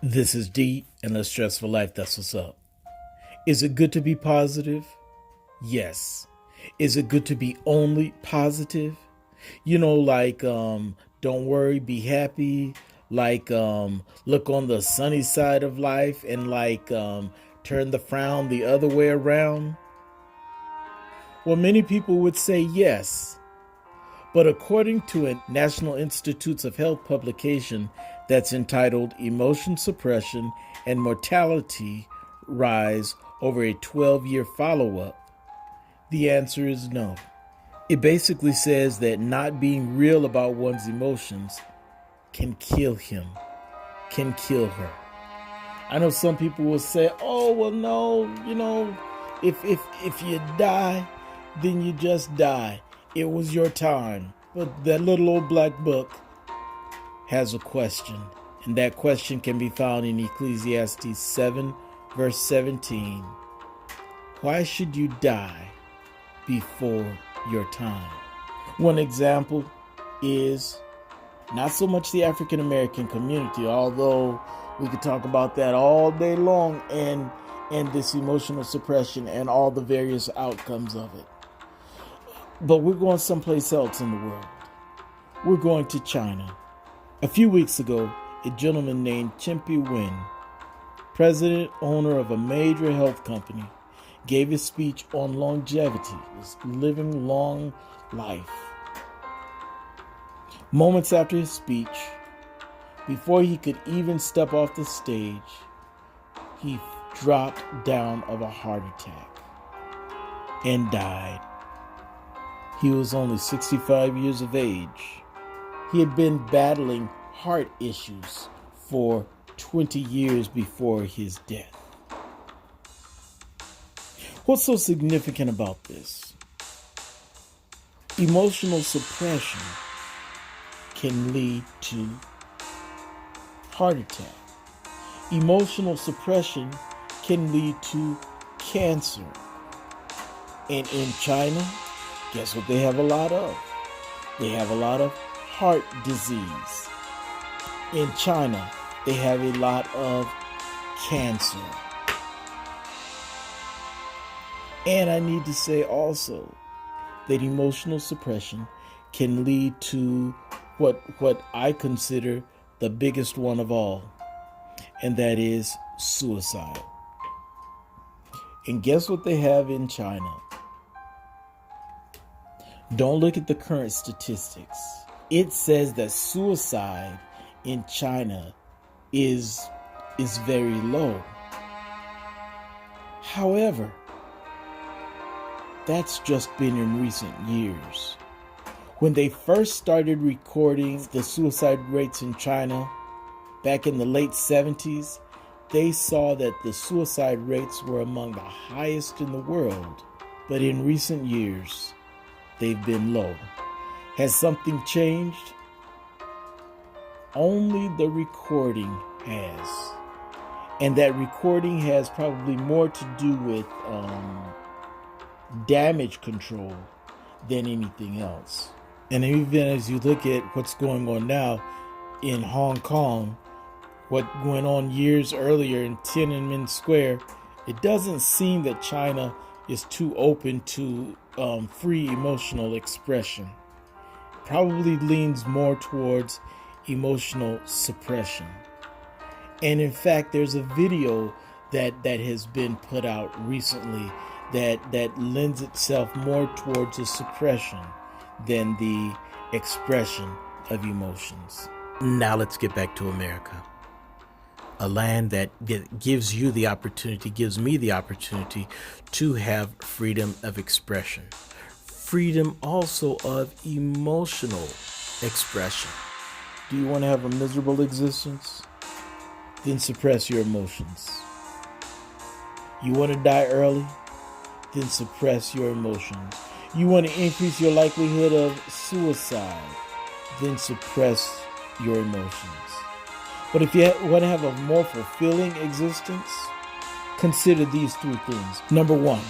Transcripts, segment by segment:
This is D, and Less Stress for Life. That's what's up. Is it good to be positive? Yes. Is it good to be only positive? Don't worry, be happy. Look on the sunny side of life and turn the frown the other way around. Well, many people would say yes. But according to a National Institutes of Health publication that's entitled Emotion Suppression and Mortality Rise over a 12-year follow-up, the answer is no. It basically says that not being real about one's emotions can kill him, can kill her. I know some people will say, oh, well, no, if you die, then you just die. It was your time. But that little old black book has a question, and that question can be found in Ecclesiastes 7, verse 17. Why should you die before your time? One example is not so much the African American community, although we could talk about that all day long, and this emotional suppression and all the various outcomes of it. But we're going someplace else in the world. We're going to China. A few weeks ago, a gentleman named Chimpy Wen, president, owner of a major health company, gave a speech on longevity, living long life. Moments after his speech, before he could even step off the stage, he dropped down of a heart attack and died. He was only 65 years of age. He had been battling heart issues for 20 years before his death. What's so significant about this? Emotional suppression can lead to heart attack. Emotional suppression can lead to cancer. And in China, guess what they have a lot of? They have a lot of heart disease. In China, they have a lot of cancer. And I need to say also that emotional suppression can lead to what I consider the biggest one of all, and that is suicide. And guess what they have in China? Don't look at the current statistics. It says that suicide in China is very low. However, that's just been in recent years. When they first started recording the suicide rates in China back in the late 70s, they saw that the suicide rates were among the highest in the world. But in recent years, they've been low. Has something changed? Only the recording has. And that recording has probably more to do with damage control than anything else. And even as you look at what's going on now in Hong Kong, what went on years earlier in Tiananmen Square, it doesn't seem that China is too open to free emotional expression. Probably leans more towards emotional suppression. And in fact, there's a video that has been put out recently that lends itself more towards a suppression than the expression of emotions. Now let's get back to America. A land that gives you the opportunity, gives me the opportunity to have freedom of expression. Freedom also of emotional expression. Do you want to have a miserable existence? Then suppress your emotions. You want to die early? Then suppress your emotions. You want to increase your likelihood of suicide? Then suppress your emotions. But if you want to have a more fulfilling existence, consider these three things. Number one,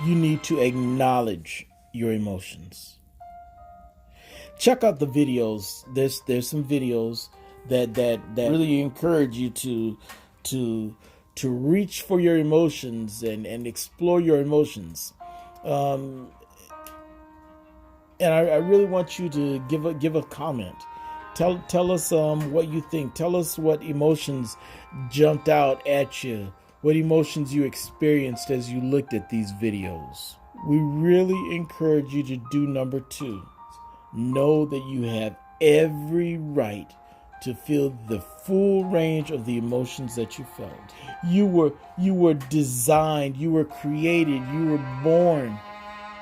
you need to acknowledge your emotions. Check out the videos. There's some videos that really encourage you to reach for your emotions and explore your emotions. And I really want you to give a comment. Tell us what you think. Tell us what emotions jumped out at you. What emotions you experienced as you looked at these videos. We really encourage you to do number 2. Know that you have every right to feel the full range of the emotions that you felt. You were designed, you were created, you were born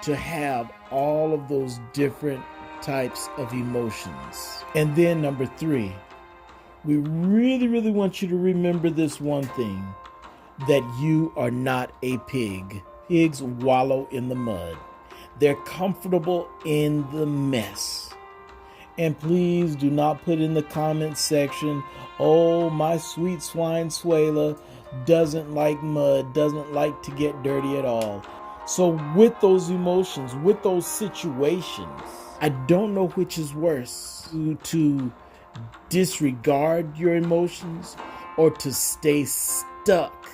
to have all of those different types of emotions. And then number 3, we really want you to remember this one thing, that you are not a pig. Pigs wallow in the mud. They're comfortable in the mess. And please do not put in the comment section, oh, my sweet swine Suela doesn't like mud, doesn't like to get dirty at all. So with those emotions, with those situations, I don't know which is worse, to disregard your emotions or to stay stuck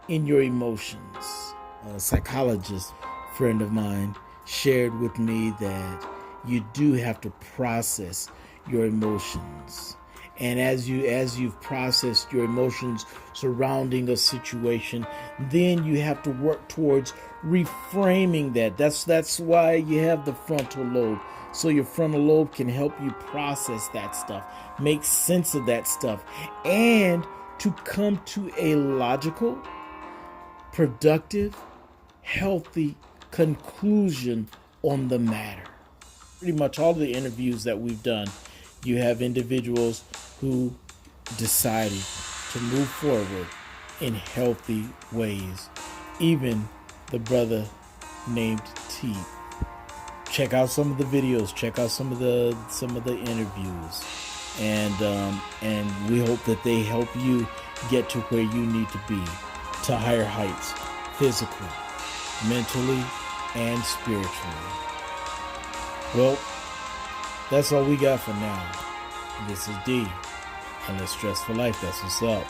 in your emotions. A psychologist friend of mine shared with me that you do have to process your emotions. And as you've processed your emotions surrounding a situation, then you have to work towards reframing that. That's why you have the frontal lobe. So your frontal lobe can help you process that stuff, make sense of that stuff, and to come to a logical, productive, healthy conclusion on the matter. Pretty much all the interviews that we've done, you have individuals who decided to move forward in healthy ways. Even the brother named T. Check out some of the videos. Check out some of the interviews, and we hope that they help you get to where you need to be, to higher heights, physically, mentally, and spiritually. Well, that's all we got for now. This is D, and let's stress for life. That's what's up.